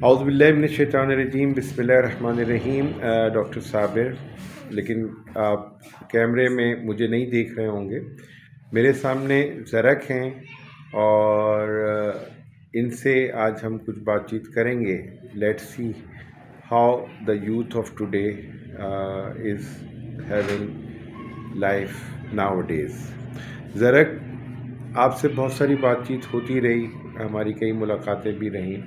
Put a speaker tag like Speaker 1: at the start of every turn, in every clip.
Speaker 1: औज़ुबिल्लाहिमिनश्शैतानिर्रजीम बिस्मिल्लाहिर्रहमानिर्रहीम। डॉक्टर साबिर, लेकिन आप कैमरे में मुझे नहीं देख रहे होंगे। मेरे सामने ज़रक हैं और इनसे आज हम कुछ बातचीत करेंगे। Let's see how the youth of today is having life nowadays. Zarak, आपसे बहुत सारी बातचीत होती रही, हमारी कई मुलाकातें भी रहीं।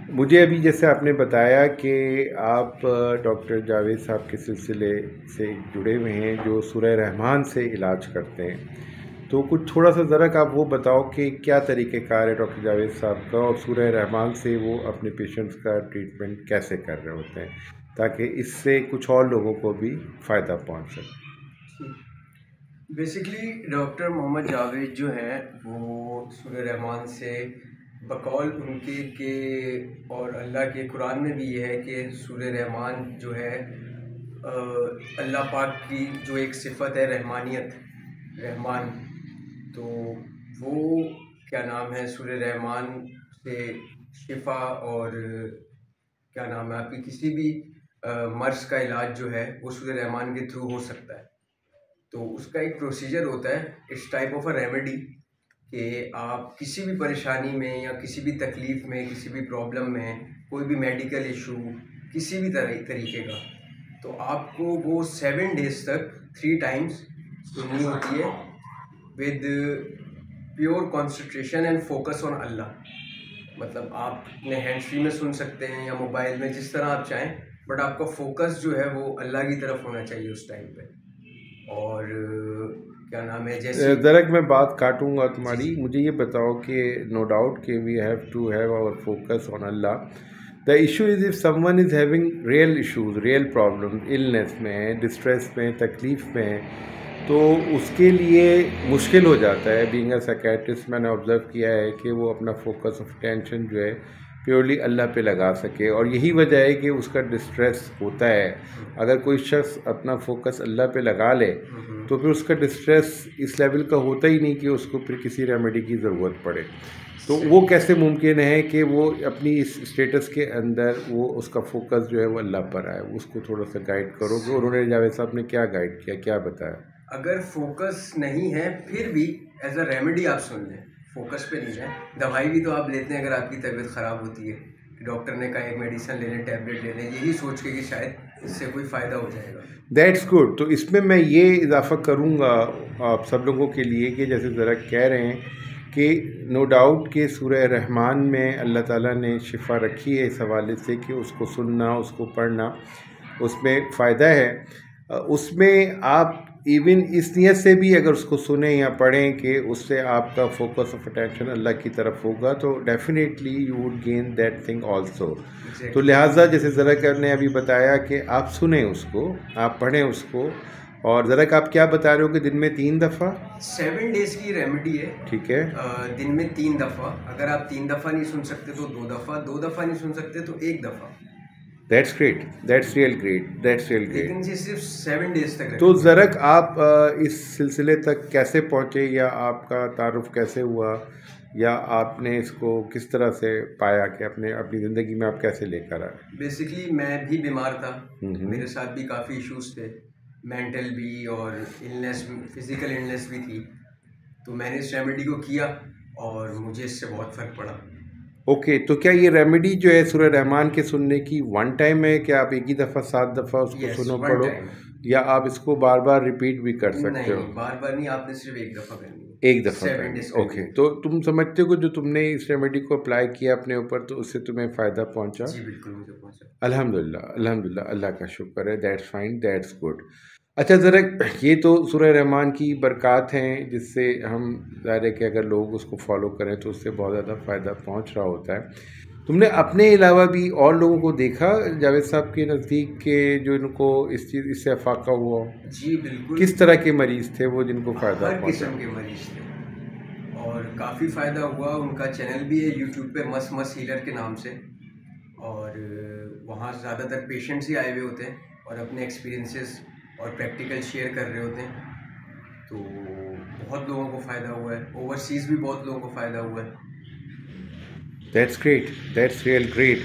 Speaker 1: मुझे अभी जैसे आपने बताया कि आप डॉक्टर जावेद साहब के सिलसिले से जुड़े हुए हैं जो सूरह रहमान से इलाज करते हैं, तो कुछ थोड़ा सा ज़रा आप वो बताओ कि क्या तरीक़ेकार है डॉक्टर जावेद साहब का, और सूरह रहमान से वो अपने पेशेंट्स का ट्रीटमेंट कैसे कर रहे होते हैं, ताकि इससे कुछ और लोगों को भी फ़ायदा पहुंच सके।
Speaker 2: बेसिकली डॉक्टर मोहम्मद जावेद जो हैं वो सूरह रहमान से बकौल उनके के और अल्लाह के कुरान में भी ये है कि सूरह रहमान जो है अल्लाह पाक की जो एक सिफत है रहमानियत, रहमान, तो वो क्या नाम है सूरह रहमान से शिफा और क्या नाम है आपकी किसी भी मर्ज़ का इलाज जो है वो सूरह रहमान के थ्रू हो सकता है। तो उसका एक प्रोसीजर होता है, इस टाइप ऑफ अ रेमेडी, कि आप किसी भी परेशानी में या किसी भी तकलीफ़ में, किसी भी प्रॉब्लम में, कोई भी मेडिकल इशू किसी भी तरीके का, तो आपको वो 7 डेज़ तक 3 टाइम्स सुननी होती है with pure concentration and focus on Allah. मतलब आप अपने हैंड फ्री में सुन सकते हैं या मोबाइल में, जिस तरह आप चाहें, बट आपका फोकस जो है वो अल्लाह की तरफ होना चाहिए उस टाइम पे। और क्या नाम है, जैसे
Speaker 1: दरक मैं बात काटूंगा तुम्हारी, मुझे ये बताओ कि नो डाउट कि we have to have our focus on अल्लाह। The issue is if someone is having real issues, real problem, illness में, डिस्ट्रेस में, तकलीफ़ में, तो उसके लिए मुश्किल हो जाता है। बीइंग अ साइकियाट्रिस्ट मैंने ऑब्ज़र्व किया है कि वो अपना फोकस ऑफ टेंशन जो है प्योरली अल्लाह पे लगा सके, और यही वजह है कि उसका डिस्ट्रेस होता है। अगर कोई शख्स अपना फोकस अल्लाह पे लगा ले तो फिर उसका डिस्ट्रेस इस लेवल का होता ही नहीं कि उसको फिर किसी रेमेडी की ज़रूरत पड़े। तो वो कैसे मुमकिन है कि वो अपनी इस स्टेटस के अंदर वो उसका फोकस जो है वो अल्लाह पर आए? उसको थोड़ा सा गाइड करो कि उन्होंने जावेद साहब ने क्या गाइड किया, क्या बताया?
Speaker 2: अगर फोकस नहीं है फिर भी एज अ रेमेडी आप सुन लें, फोकस पे नहीं है। दवाई भी तो आप लेते हैं अगर आपकी तबीयत ख़राब होती है, डॉक्टर ने कहा एक मेडिसिन ले लें, टैबलेट ले लें, यही सोच के कि शायद इससे कोई फ़ायदा हो जाएगा।
Speaker 1: That's good. तो इसमें मैं ये इजाफ़ा करूँगा आप सब लोगों के लिए कि जैसे ज़रा कह रहे हैं कि नो डाउट कि सूरह रहमान में अल्लाह ताला ने शिफा रखी है इस हवाले से कि उसको सुनना, उसको पढ़ना, उसमें फ़ायदा है। उसमें आप इवन इस नियत से भी अगर उसको सुने या पढ़ें कि उससे आपका फोकस ऑफ अटेंशन अल्लाह की तरफ होगा, तो definitely you would gain that thing also. तो लिहाजा जैसे ज़रा ने अभी बताया कि आप सुने उसको, आप पढ़ें उसको, और ज़रा आप क्या बता रहे हो कि दिन में 3 दफ़ा
Speaker 2: 7 डेज़ की रेमेडी है।
Speaker 1: ठीक है,
Speaker 2: दिन में 3 दफ़ा, अगर आप 3 दफ़ा नहीं सुन सकते तो 2 दफ़ा, 2 दफ़ा नहीं सुन सकते तो 1 दफ़ा।
Speaker 1: That's great, that's real great, that's real great.
Speaker 2: लेकिन ये सिर्फ 7 डेज़ तक।
Speaker 1: तो ज़रक आप इस सिलसिले तक कैसे पहुँचे, या आपका तारुफ कैसे हुआ, या आपने इसको किस तरह से पाया कि अपने अपनी ज़िंदगी में आप कैसे लेकर आए?
Speaker 2: बेसिकली मैं भी बीमार था, मेरे साथ भी काफ़ी इश्यूज थे, मेंटल भी और इलनेस भी, फिज़िकल इलनेस भी थी। तो मैंने इस रेमेडी को किया और मुझे इससे बहुत फ़र्क पड़ा।
Speaker 1: ओके, तो क्या ये रेमेडी जो है सूरह रहमान के सुनने की वन टाइम है कि आप एक ही दफ़ा 7 दफ़ा उसको सुनो पढ़ो, या आप इसको बार बार रिपीट भी कर सकते हो?
Speaker 2: नहीं, बार बार नहीं, आपने सिर्फ एक दफ़ा करनी है।
Speaker 1: एक दफ़ा करनी है। ओके, तो तुम समझते हो जो तुमने इस रेमेडी को अप्लाई किया अपने ऊपर, तो उससे तुम्हें फ़ायदा पहुंचा?
Speaker 2: जी बिल्कुल, मुझे पहुंचा।
Speaker 1: अल्हम्दुलिल्लाह, अल्हम्दुलिल्लाह, अल्लाह का शुक्र है। That's fine, that's good. अच्छा ज़रा, ये तो सूरह रहमान की बरक़ात हैं जिससे हम ज़ाहिर है कि अगर लोग उसको फॉलो करें तो उससे बहुत ज़्यादा फ़ायदा पहुंच रहा होता है। तुमने अपने अलावा भी और लोगों को देखा जावेद साहब के नज़दीक के जो इनको इस चीज़ इससे अफाका हुआ?
Speaker 2: जी बिल्कुल।
Speaker 1: किस तरह के मरीज़ थे वो जिनको फ़ायदा
Speaker 2: हर किस्म के मरीज़ थे और काफ़ी फ़ायदा हुआ। उनका चैनल भी है यूट्यूब पे, मस मस हीलर के नाम से, और वहाँ ज़्यादातर पेशेंट्स ही आए हुए होते हैं और अपने एक्सपीरियंसेस और प्रैक्टिकल शेयर कर रहे होते हैं। तो बहुत लोगों को फ़ायदा हुआ है, ओवरसीज़ भी बहुत लोगों को फ़ायदा हुआ है।
Speaker 1: That's great, that's real great.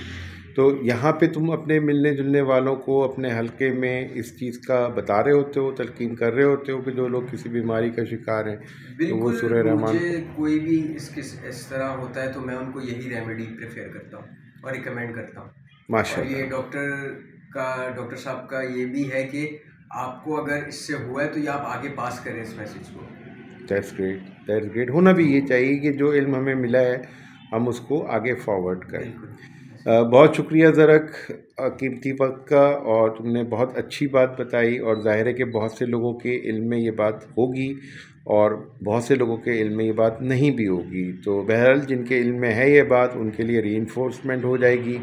Speaker 1: तो यहाँ पे तुम अपने मिलने जुलने वालों को अपने हलके में इस चीज़ का बता रहे होते हो, तलकीन कर रहे होते हो कि जो लोग किसी बीमारी का शिकार हैं तो वो
Speaker 2: बिल्कुल।
Speaker 1: सूरह रहमान
Speaker 2: मुझे कोई भी इस तरह होता है तो मैं उनको यही रेमेडी प्रेफर करता हूँ और रिकमेंड करता हूँ। और
Speaker 1: माशाल्लाह।
Speaker 2: ये डॉक्टर साहब का ये भी है कि आपको अगर इससे हुआ है तो ये आप आगे पास करें इस मैसेज को।
Speaker 1: That's great, that's great. होना भी ये चाहिए कि जो इल्म हमें मिला है हम उसको आगे फॉरवर्ड करें।
Speaker 2: बिल्कुल।
Speaker 1: बहुत शुक्रिया ज़रक, कीमती वक्त का, और तुमने बहुत अच्छी बात बताई, और ज़ाहिर है कि बहुत से लोगों के इल्म में ये बात होगी और बहुत से लोगों के इल्म में ये बात नहीं भी होगी। तो बहरहाल जिनके इल्म में है ये बात उनके लिए रीइंफोर्समेंट हो जाएगी,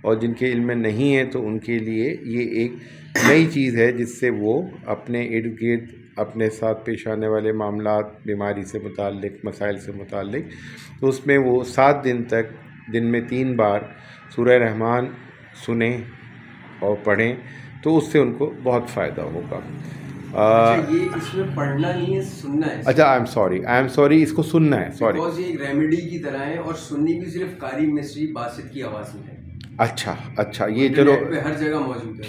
Speaker 1: और जिनके इल्म में नहीं है तो उनके लिए ये एक नई चीज़ है जिससे वो अपने इर्द गिर्द अपने साथ पेश आने वाले मामलात, बीमारी से मुताल्लिक मसाइल से मुताल्लिक, तो उसमें वो 7 दिन तक दिन में 3 बार सूरह रहमान सुने और पढ़ें, तो उससे उनको बहुत फ़ायदा होगा।
Speaker 2: अच्छा, ये इसमें पढ़ना नहीं है, सुनना है।
Speaker 1: अच्छा, आई एम सॉरी, इसको सुनना है, सॉरी।
Speaker 2: बिकॉज ये एक रेमेडी की तरह है और सुननी भी सिर्फ कारी मिस्री बासित की आवाज़ में है।
Speaker 1: अच्छा, ये चलो
Speaker 2: इंटरनेट पे हर जगह मौजूद है।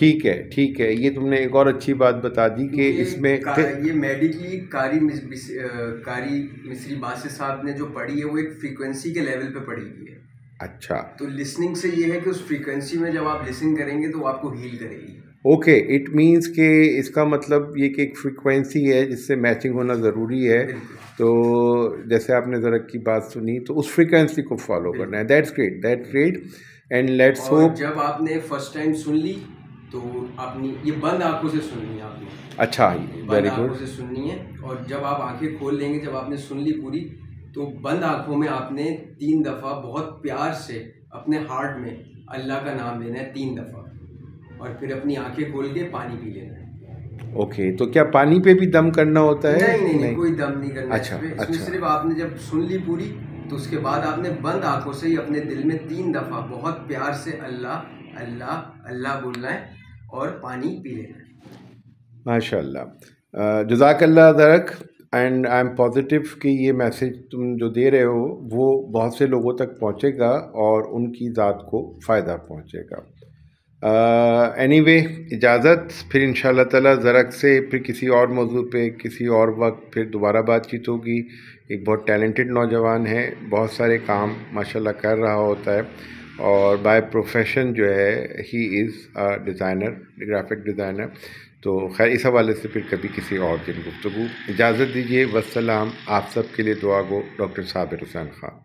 Speaker 1: ठीक है, ये तुमने एक और अच्छी बात बता दी कि इसमें
Speaker 2: ये मेडिकली कारी मिस्री बासित साहब ने जो पढ़ी है वो एक फ्रीक्वेंसी के लेवल पे पढ़ी हुई है।
Speaker 1: अच्छा,
Speaker 2: तो लिसनिंग से ये है कि उस फ्रीक्वेंसी में जब आप लिसन करेंगे तो वो आपको हील करेगी।
Speaker 1: ओके, इट मीन्स कि इसका मतलब ये कि एक फ्रीक्वेंसी है जिससे मैचिंग होना ज़रूरी है। तो जैसे आपने ज़रक की बात सुनी तो उस फ्रीक्वेंसी को फॉलो करना है। That's great and let's hope.
Speaker 2: जब आपने फर्स्ट टाइम सुन ली तो आपने ये बंद आंखों से सुननी है आपने।
Speaker 1: अच्छा, वेरी
Speaker 2: बंद आंखों
Speaker 1: गुड।
Speaker 2: से सुननी है, और जब आप आंखें खोल लेंगे, जब आपने सुन ली पूरी, तो बंद आंखों में आपने 3 दफ़ा बहुत प्यार से अपने हार्ट में अल्लाह का नाम लेना है 3 दफ़ा, और फिर अपनी आंखें खोल के पानी पी लेना है।
Speaker 1: ओके, तो क्या पानी पे भी दम करना होता है?
Speaker 2: नहीं, कोई दम नहीं करना।
Speaker 1: अच्छा,
Speaker 2: इसमें सिर्फ आपने जब सुन ली पूरी तो उसके बाद आपने बंद आंखों से ही अपने दिल में 3 दफ़ा बहुत प्यार से अल्लाह अल्लाह अल्लाह बोलना है और पानी पी लेना है।
Speaker 1: माशाल्लाह, जज़ाकल्लाह Zarak, and I am positive कि ये मैसेज तुम जो दे रहे हो वो बहुत से लोगों तक पहुँचेगा और उनकी ज़ात को फ़ायदा पहुँचेगा। एनीवे, इजाज़त, फिर इंशाअल्लाह ताला ज़रक से फिर किसी और मौजू पे किसी और वक्त फिर दोबारा बातचीत होगी। एक बहुत टैलेंटेड नौजवान है, बहुत सारे काम माशाल्लाह कर रहा होता है, और बाय प्रोफेशन जो है he is designer, graphic designer. तो खैर, इस हवाले से फिर कभी किसी और दिन गुफ्तगू। इजाज़त दीजिए, वस्सलाम। आप सब के लिए दुआ गो, डॉक्टर साबिर हुसैन खान।